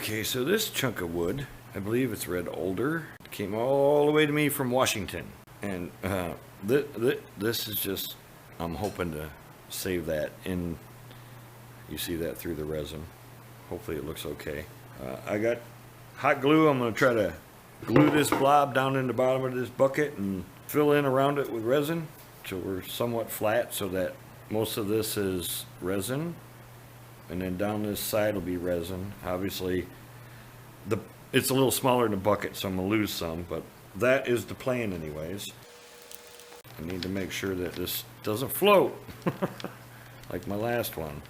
Okay, so this chunk of wood, I believe it's Red ALDER, came all the way to me from Washington. And this is just, I'm hoping to save that in, you see that through the resin. Hopefully it looks okay. I got hot glue. I'm going to try to glue this blob down in the bottom of this bucket and fill in around it with resin so we're somewhat flat, so that most of this is resin. And then down this side will be resin. Obviously, it's a little smaller than the bucket, so I'm going to lose some, but that is the plan anyways. I need to make sure that this doesn't float like my last one.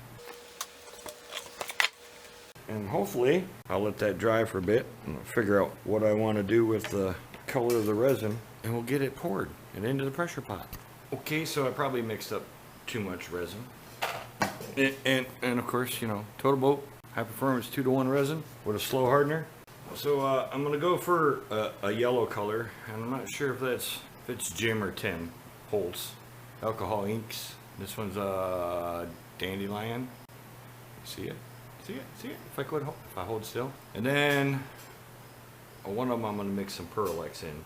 And hopefully, I'll let that dry for a bit and figure out what I want to do with the color of the resin, and we'll get it poured and into the pressure pot. Okay, so I probably mixed up too much resin. And of course, you know, Total Boat high performance 2-to-1 resin with a slow hardener. So I'm gonna go for a yellow color, and I'm not sure if it's Jim or Tim Holtz alcohol inks. This one's Dandelion. See it? See it? See it? If I hold still. And then one of them I'm gonna mix some Pearl X in,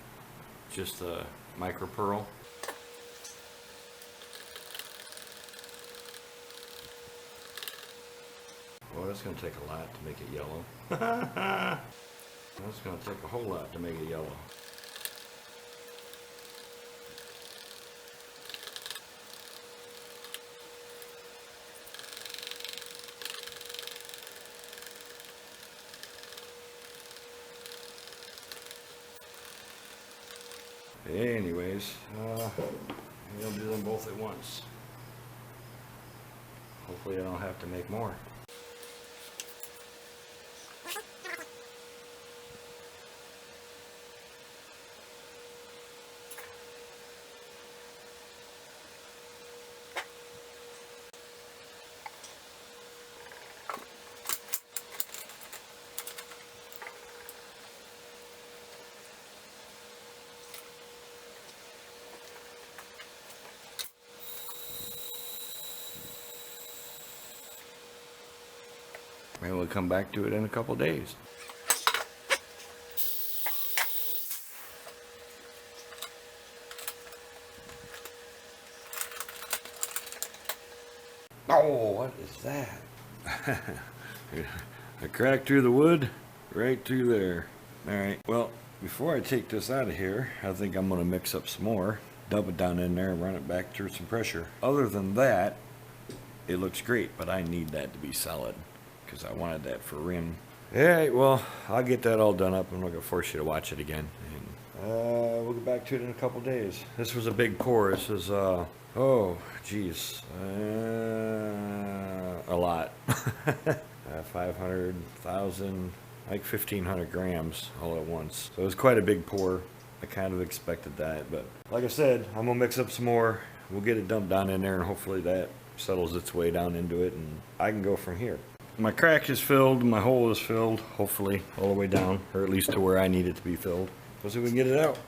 just a micro pearl. Well, that's going to take a lot to make it yellow. That's going to take a whole lot to make it yellow. Anyways, I'll do them both at once. Hopefully I don't have to make more. Maybe we'll come back to it in a couple days. Oh, what is that? I cracked through the wood, right through there. All right, well, before I take this out of here, I think I'm gonna mix up some more, dump it down in there and run it back through some pressure. Other than that, it looks great, but I need that to be solid, because I wanted that for rim. Alright, well, I'll get that all done up. I'm not going to force you to watch it again. And, we'll get back to it in a couple days. This was a big pour. This is, oh, geez, a lot. 500,000, like 1,500 grams all at once. So it was quite a big pour. I kind of expected that, but like I said, I'm going to mix up some more. We'll get it dumped down in there, and hopefully that settles its way down into it, and I can go from here. My crack is filled, my hole is filled, hopefully all the way down, or at least to where I need it to be filled. Let's see if we can get it out.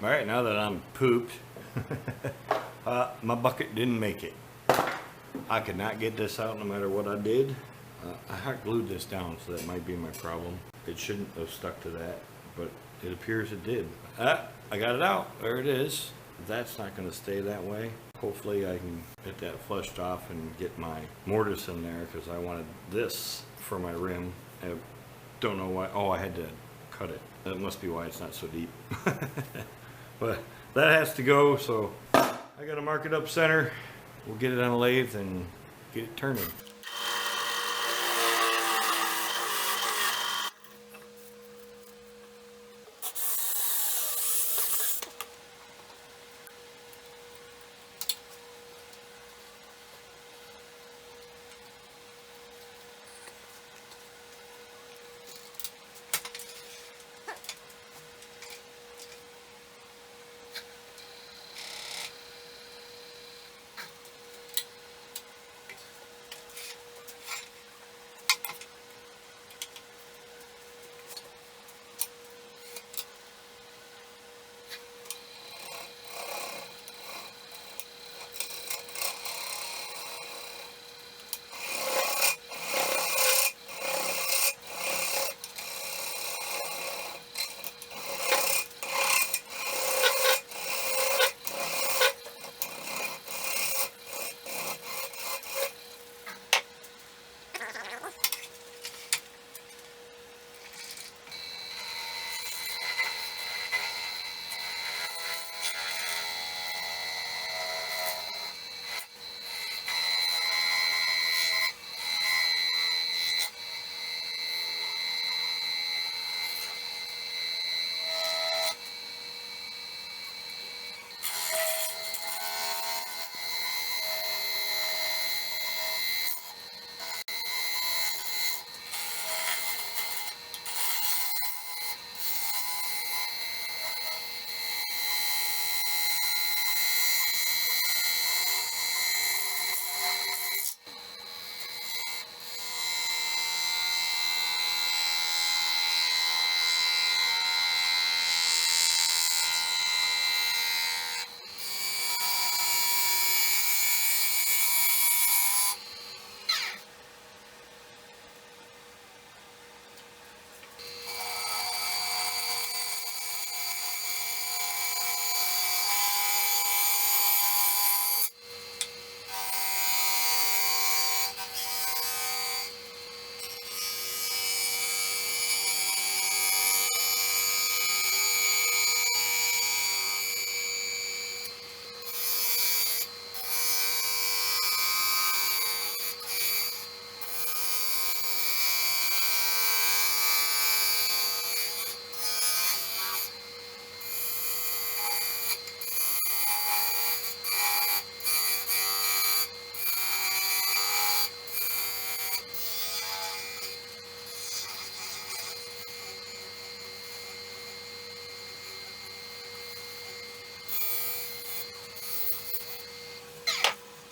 Alright, now that I'm pooped, my bucket didn't make it. I could not get this out no matter what I did. I hot glued this down, so that might be my problem. It shouldn't have stuck to that, but it appears it did. I got it out, there it is. That's not going to stay that way. Hopefully I can get that flushed off and get my mortise in there, because I wanted this for my rim. I don't know why. Oh, I had to cut it. That must be why it's not so deep. But that has to go, so I got to mark it up center. We'll get it on a lathe and get it turning.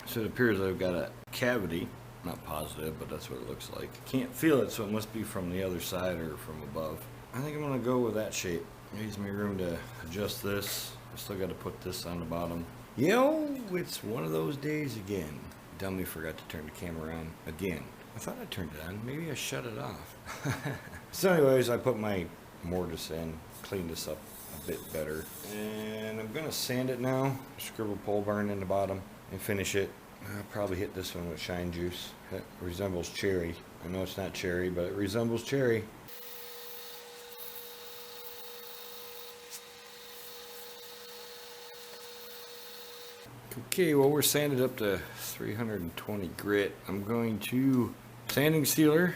So it appears I've got a cavity. Not positive, but that's what it looks like. Can't feel it, so it must be from the other side or from above. I think I'm gonna go with that shape. It gives me room to adjust this. I still got to put this on the bottom. Yo, it's one of those days again. Dummy forgot to turn the camera on again. I thought I turned it on. Maybe I shut it off. So anyways, I put my mortise in, cleaned this up a bit better. And I'm gonna sand it now. Scribble pole burn in the bottom and finish it. I'll probably hit this one with shine juice. It resembles cherry. I know it's not cherry, but it resembles cherry. Okay, well, we're sanded up to 320 grit. I'm going to sanding sealer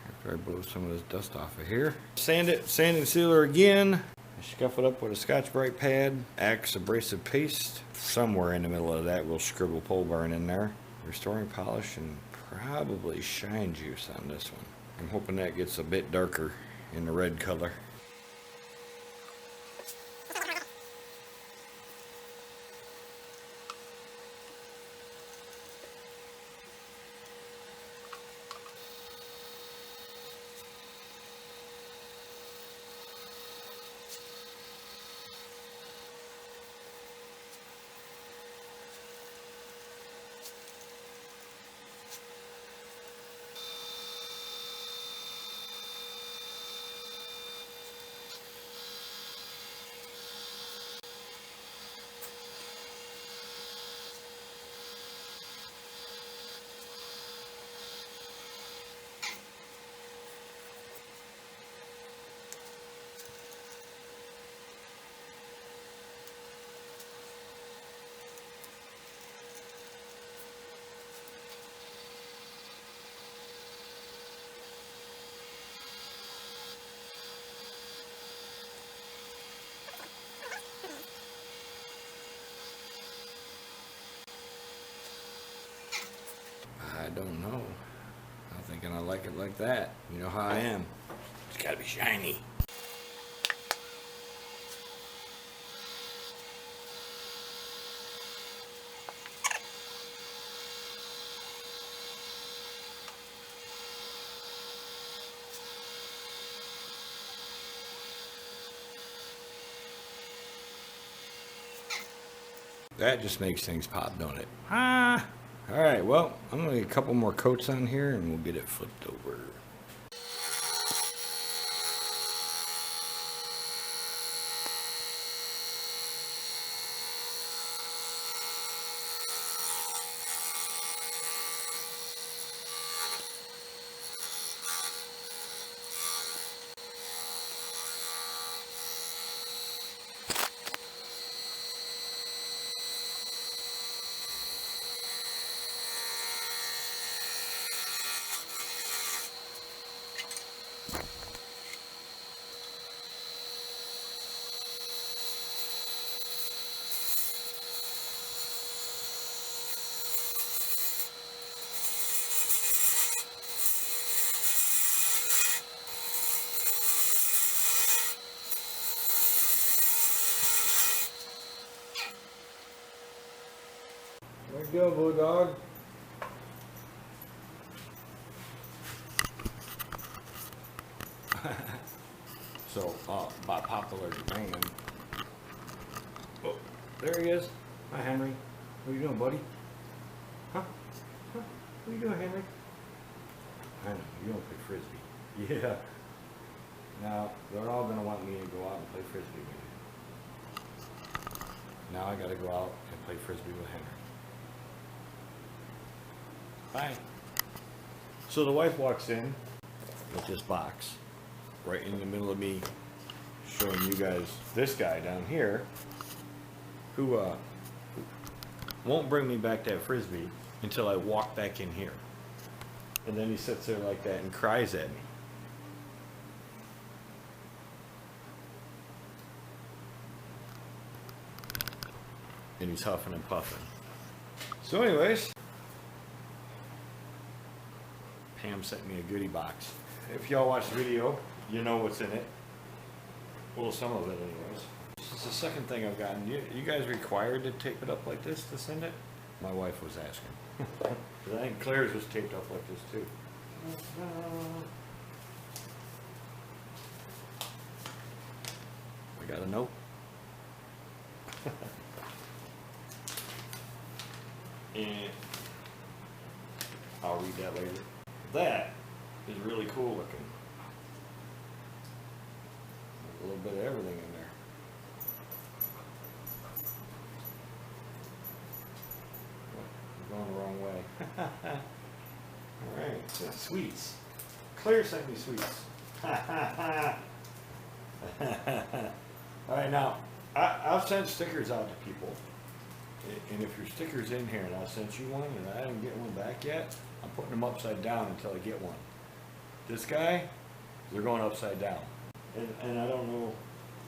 after I blow some of this dust off of here. Sand it, sanding sealer again. Scuff it up with a Scotch-Brite pad. Axe abrasive paste. Somewhere in the middle of that, we'll scribble pole burn in there. Restoring polish and probably shine juice on this one. I'm hoping that gets a bit darker in the red color. I don't know. I'm thinking I like it like that. You know how I am. It's gotta be shiny. That just makes things pop, don't it? Ah! Alright, well, I'm going to get a couple more coats on here and we'll get it flipped over. There you go, Bulldog. So, by popular demand. Oh, there he is. Hi, Henry. What are you doing, buddy? Huh? What are you doing, Henry? I know, you don't play frisbee. Yeah. Now, they're all going to want me to go out and play frisbee with you. Now I got to go out and play frisbee with Henry. Bye. So the wife walks in with this box right in the middle of me showing you guys this guy down here who won't bring me back that frisbee until I walk back in here. And then he sits there like that and cries at me. And he's huffing and puffing. So anyways, Pam sent me a goodie box. If y'all watch the video, you know what's in it. Well, some of it anyways. This is the second thing I've gotten. You guys required to tape it up like this to send it? My wife was asking. 'Cause I think Claire's was taped up like this too. I got a note. And I'll read that later. That is really cool looking. A little bit of everything in there. I'm going the wrong way. Alright, so sweets. Claire sent me sweets. Alright, now, I've sent stickers out to people. And if your sticker's in here and I sent you one and I didn't get one back yet, I'm putting them upside down until I get one. This guy, they're going upside down. And I don't know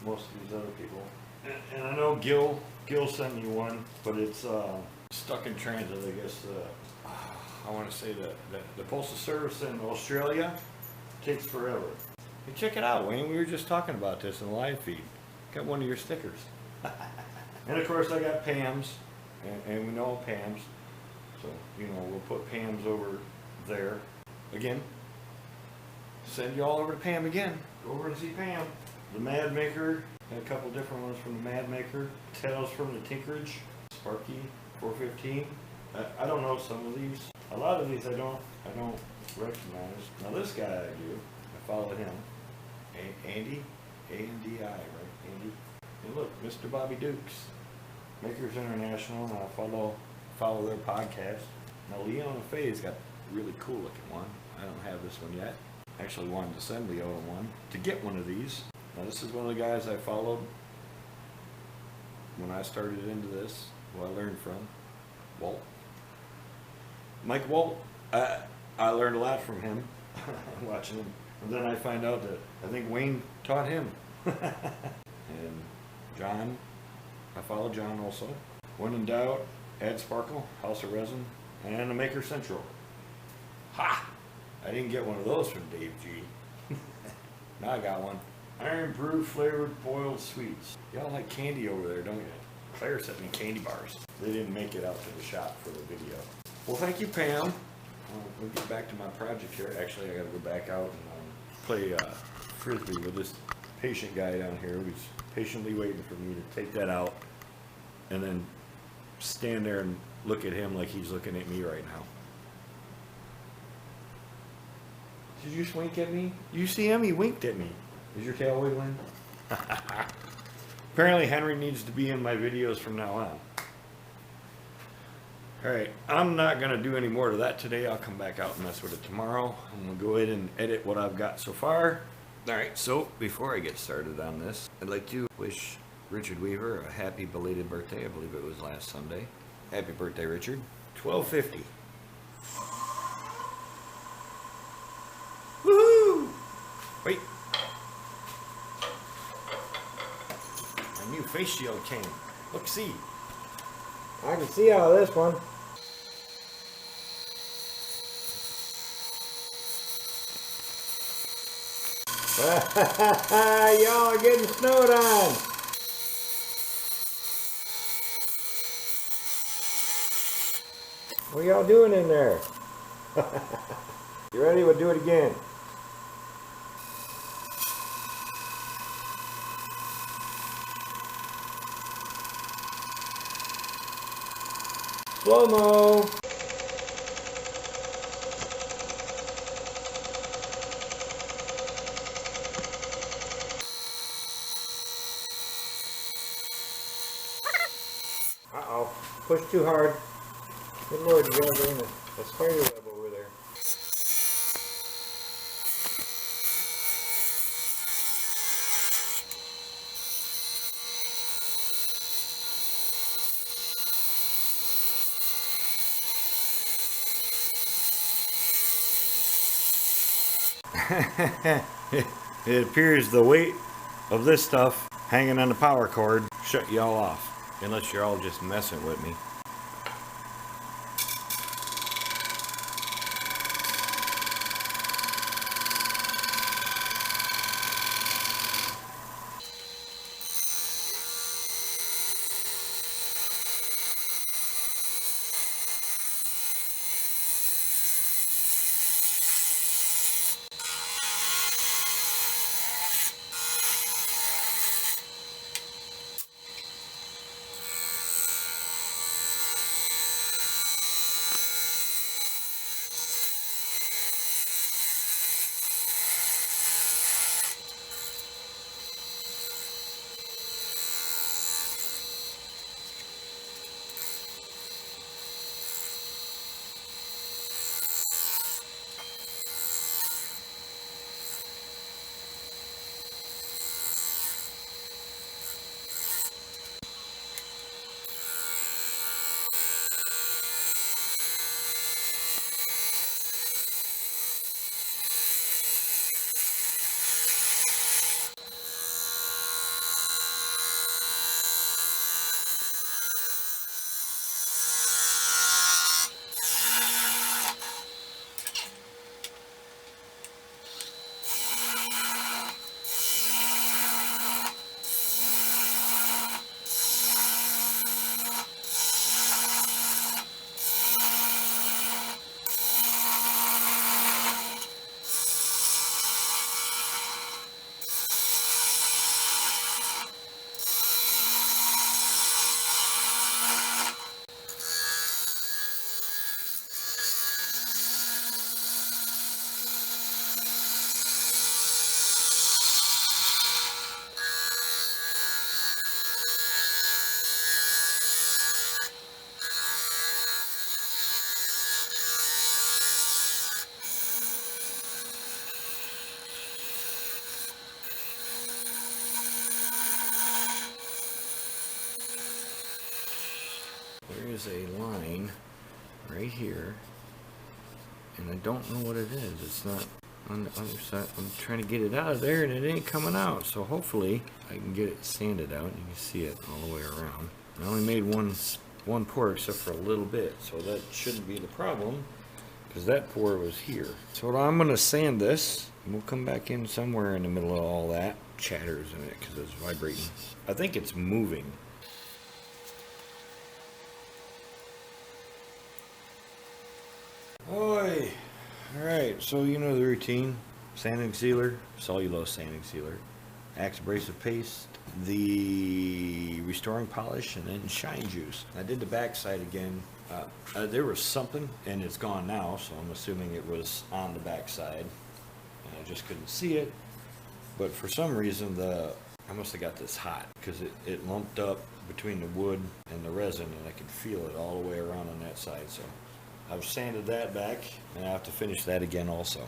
most of these other people. And I know Gil sent me one, but it's stuck in transit, I guess. I want to say the Postal Service in Australia takes forever. Hey, check it out, Wayne. We were just talking about this in the live feed. Got one of your stickers. And of course I got Pam's, and we know Pam's. So, you know, we'll put Pam's over there. Again, send you all over to Pam again. Go over and see Pam. The Mad Maker, had a couple different ones from the Mad Maker. Tales from the Tinkerage, Sparky 415. I don't know some of these. A lot of these I don't recognize. Now this guy I do. I follow him. Andy, A-N-D-I, right? Andy. And look, Mr. Bobby Dukes, Makers International. And I follow their podcast. Now Leon and Faye's got a really cool looking one. I don't have this one yet. Actually wanted to send Leona one to get one of these. Now this is one of the guys I followed when I started into this, who I learned from, Walt. Mike Walt, I learned a lot from him, watching him. And then I find out that I think Wayne taught him. And John, I follow John also. When in doubt, Add Sparkle, House of Resin, and the Maker Central. Ha! I didn't get one of those from Dave G. Now I got one. Iron Brew Flavored Boiled Sweets. Y'all like candy over there, don't you? Claire sent me candy bars. They didn't make it out to the shop for the video. Well, thank you, Pam. We'll get back to my project here. Actually, I gotta go back out and play Frisbee with this patient guy down here who's patiently waiting for me to take that out and then stand there and look at him like he's looking at me right now. Did you just wink at me? You see him? He winked at me. Is your tail wiggling? Apparently Henry needs to be in my videos from now on. Alright, I'm not going to do any more to that today. I'll come back out and mess with it tomorrow. I'm going to go ahead and edit what I've got so far. Alright, so before I get started on this, I'd like to wish Richard Weaver a happy belated birthday. I believe it was last Sunday. Happy birthday, Richard. 1250. Woohoo! Wait. My new face shield came. Look, see. I can see out of this one. Y'all are getting snowed on. What are y'all doing in there? You ready? We'll do it again. Slow-mo. Uh-oh. Push too hard. Good Lord, you guys are in a spider web over there. It appears the weight of this stuff hanging on the power cord shut y'all off, unless you're all just messing with me. there is a line right here, and I don't know what it is. It's not on the other side. I'm trying to get it out of there, and it ain't coming out. So hopefully I can get it sanded out. You can see it all the way around. I only made one pour except for a little bit, so that shouldn't be the problem, because that pour was here. So I'm going to sand this, and we'll come back in somewhere in the middle of all that. Chatters in it because it's vibrating. I think it's moving. Oi! Alright, so you know the routine. Sanding sealer, cellulose sanding sealer, Axe abrasive paste, the restoring polish, and then shine juice. I did the back side again. There was something, and it's gone now, so I'm assuming it was on the back side. And I just couldn't see it. But for some reason, I must have got this hot, because it lumped up between the wood and the resin, and I could feel it all the way around on that side. So I've sanded that back, and I have to finish that again also.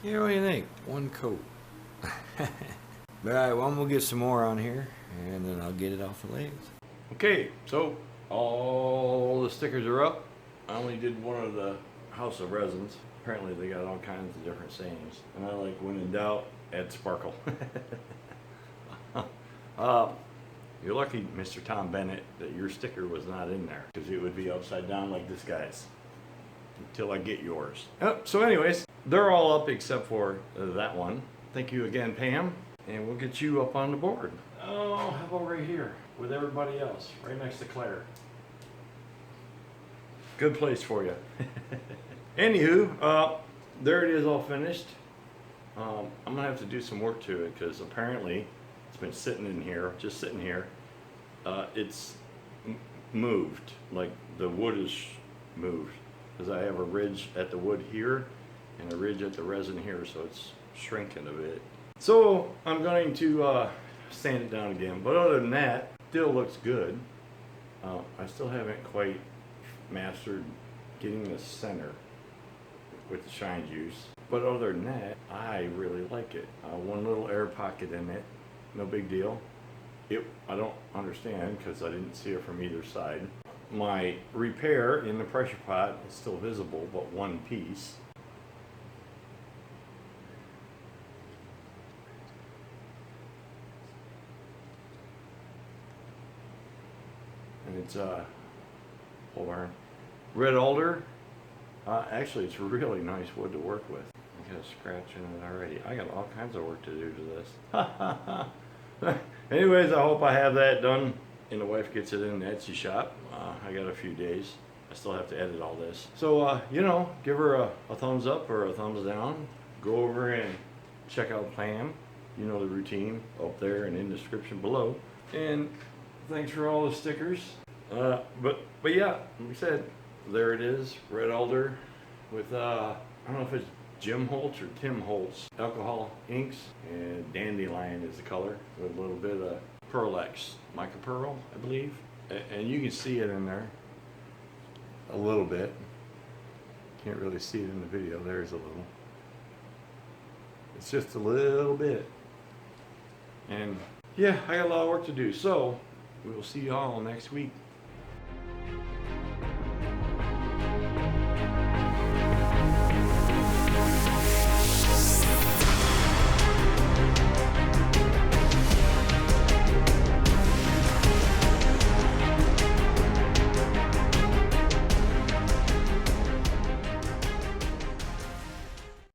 Yeah, what do you think? One coat. Alright, well, I'm gonna get some more on here, and then I'll get it off the legs. Okay, so all the stickers are up. I only did one of the House of Resins. Apparently they got all kinds of different sayings. And I like, when in doubt, add sparkle. You're lucky, Mr. Tom Bennett, that your sticker was not in there, because it would be upside down like this guy's. Until I get yours. So anyways, they're all up except for that one. Thank you again, Pam. And we'll get you up on the board. Oh, how about right here with everybody else, right next to Claire. Good place for you. Anywho, there it is, all finished. I'm gonna have to do some work to it, because apparently it's been sitting in here, just sitting here. It's moved, like the wood is moved. Because I have a ridge at the wood here and a ridge at the resin here, so it's shrinking a bit. So I'm going to sand it down again, but other than that, still looks good. I still haven't quite mastered getting the center with the shine juice, but other than that, I really like it. One little air pocket in it, no big deal. I don't understand, because I didn't see it from either side. My repair in the pressure pot is still visible, but one piece. And it's Pohl Red ALDER. Actually, it's really nice wood to work with. I got a scratch in it already. I got all kinds of work to do to this. Anyways, I hope I have that done and the wife gets it in the Etsy shop. I got a few days. I still have to edit all this. So, you know, give her a thumbs up or a thumbs down. Go over and check out Pam. You know the routine up there and in the description below. And thanks for all the stickers. But yeah, like I said, there it is, Red ALDER with, I don't know if it's Jim Holtz or Tim Holtz alcohol inks, and dandelion is the color with a little bit of Pearl-X, mica pearl, I believe. And you can see it in there a little bit. Can't really see it in the video. There's a little. It's just a little bit. And yeah, I got a lot of work to do. So we will see you all next week.